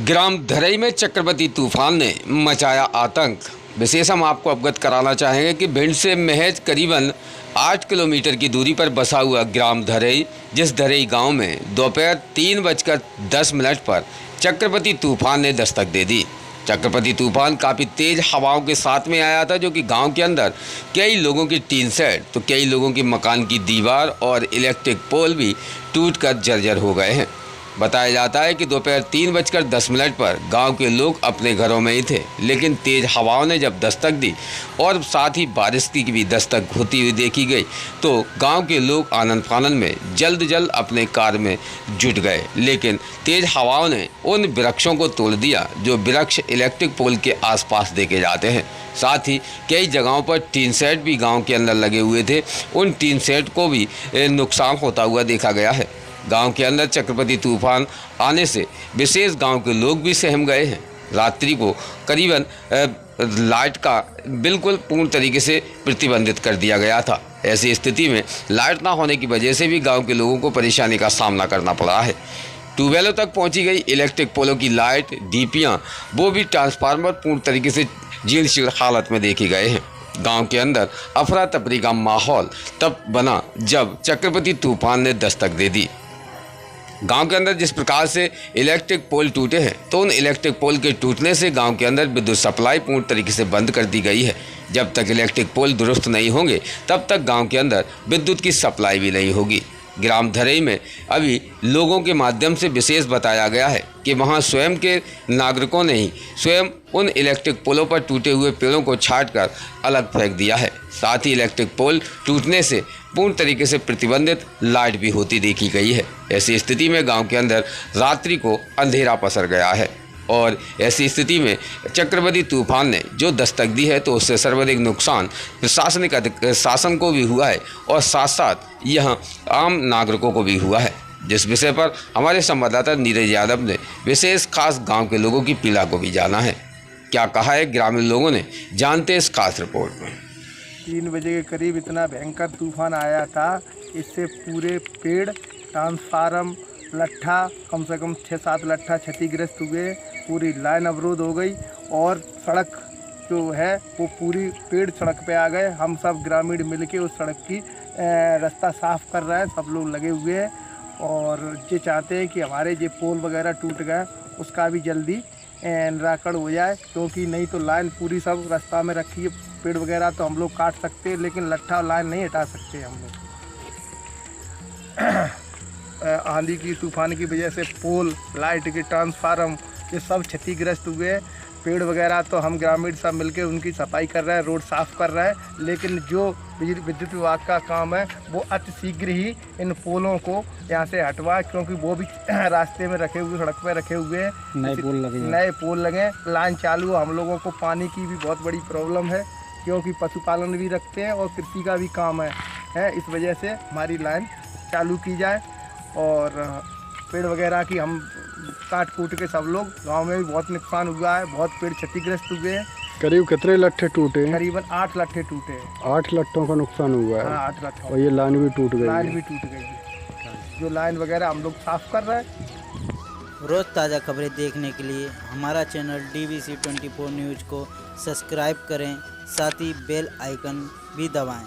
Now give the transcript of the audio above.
ग्राम धरई में चक्रवाती तूफान ने मचाया आतंक। विशेष हम आपको अवगत कराना चाहेंगे कि भिंड से महज करीबन 8 किलोमीटर की दूरी पर बसा हुआ ग्राम धरई, जिस धरई गांव में दोपहर 3:10 पर चक्रवाती तूफान ने दस्तक दे दी। चक्रवाती तूफान काफ़ी तेज़ हवाओं के साथ में आया था, जो कि गांव के अंदर कई लोगों की टीन सेट तो कई लोगों की मकान की दीवार और इलेक्ट्रिक पोल भी टूटकर जर्जर हो गए हैं। बताया जाता है कि दोपहर 3:10 पर गांव के लोग अपने घरों में ही थे, लेकिन तेज़ हवाओं ने जब दस्तक दी और साथ ही बारिश की भी दस्तक होती हुई देखी गई, तो गांव के लोग आनंद फानंद में जल्द अपने कार्य में जुट गए। लेकिन तेज़ हवाओं ने उन वृक्षों को तोड़ दिया जो वृक्ष इलेक्ट्रिक पोल के आसपास देखे जाते हैं। साथ ही कई जगहों पर टीन सेट भी गाँव के अंदर लगे हुए थे, उन टीन सेट को भी नुकसान होता हुआ देखा गया है। गांव के अंदर चक्रवाती तूफान आने से विशेष गांव के लोग भी सहम गए हैं। रात्रि को करीबन लाइट का बिल्कुल पूर्ण तरीके से प्रतिबंधित कर दिया गया था। ऐसी स्थिति में लाइट ना होने की वजह से भी गांव के लोगों को परेशानी का सामना करना पड़ा है। ट्यूबवेलों तक पहुंची गई इलेक्ट्रिक पोलों की लाइट, डीपियाँ, वो भी ट्रांसफार्मर पूर्ण तरीके से जीर्ण शीर्ण हालत में देखे गए हैं। गांव के अंदर अफरा तफरी का माहौल तब बना जब चक्रवाती तूफान ने दस्तक दे दी। गांव के अंदर जिस प्रकार से इलेक्ट्रिक पोल टूटे हैं, तो उन इलेक्ट्रिक पोल के टूटने से गांव के अंदर विद्युत सप्लाई पूर्ण तरीके से बंद कर दी गई है। जब तक इलेक्ट्रिक पोल दुरुस्त नहीं होंगे, तब तक गांव के अंदर विद्युत की सप्लाई भी नहीं होगी। ग्राम धरई में अभी लोगों के माध्यम से विशेष बताया गया है कि वहां स्वयं के नागरिकों ने ही स्वयं उन इलेक्ट्रिक पोलों पर टूटे हुए पेड़ों को छांटकर अलग फेंक दिया है। साथ ही इलेक्ट्रिक पोल टूटने से पूर्ण तरीके से प्रतिबंधित लाइट भी होती देखी गई है। ऐसी स्थिति में गांव के अंदर रात्रि को अंधेरा पसर गया है और ऐसी स्थिति में चक्रवाती तूफान ने जो दस्तक दी है, तो उससे सर्वाधिक नुकसान प्रशासनिक शासन को भी हुआ है और साथ साथ यह आम नागरिकों को भी हुआ है, जिस विषय पर हमारे संवाददाता नीरज यादव ने विशेष खास गांव के लोगों की पीड़ा को भी जाना है। क्या कहा है ग्रामीण लोगों ने, जानते इस खास रिपोर्ट में। 3 बजे के करीब इतना भयंकर तूफान आया था, इससे पूरे पेड़, ट्रांसफार्मर, लट्ठा, कम से कम 6-7 लट्ठा क्षतिग्रस्त हुए। पूरी लाइन अवरोध हो गई और सड़क जो है वो पूरी पेड़ सड़क पे आ गए। हम सब ग्रामीण मिलके उस सड़क की रास्ता साफ कर रहे हैं, सब लोग लगे हुए हैं और ये चाहते हैं कि हमारे ये पोल वगैरह टूट गए उसका भी जल्दी निराकरण हो जाए, क्योंकि नहीं तो लाइन पूरी सब रास्ता में रखी है। पेड़ वगैरह तो हम लोग काट सकते हैं, लेकिन लट्ठा और लाइन नहीं हटा सकते हम लोग। आंधी की तूफान की वजह से पोल, लाइट के ट्रांसफार्मर ये सब क्षतिग्रस्त हुए। पेड़ वगैरह तो हम ग्रामीण सब मिलकर उनकी सफाई कर रहे हैं, रोड साफ़ कर रहे हैं, लेकिन जो विद्युत विभाग का काम है वो अति शीघ्र ही इन पोलों को यहाँ से हटवाए, क्योंकि वो भी रास्ते में रखे हुए, सड़क पर रखे हुए हैं। नए पोल लगे, लाइन चालू है। हम लोगों को पानी की भी बहुत बड़ी प्रॉब्लम है, क्योंकि पशुपालन भी रखते हैं और कृषि का भी काम है। इस वजह से हमारी लाइन चालू की जाए और पेड़ वगैरह की हम काट कूट के सब लोग, गांव में भी बहुत नुकसान हुआ है, बहुत पेड़ क्षतिग्रस्त हुए हैं। करीब कितने लट्ठे टूटे हैं? करीबन 8 लट्ठे टूटे हैं। 8 लट्ठों का नुकसान हुआ है। हाँ, 8 लट्ठों। और ये लाइन भी टूट गई। लाइन भी टूट गई है। जो लाइन वगैरह हम लोग साफ कर रहे हैं। रोज़ ताज़ा खबरें देखने के लिए हमारा चैनल DVC 24 न्यूज़ को सब्सक्राइब करें, साथ ही बेल आइकन भी दबाएं।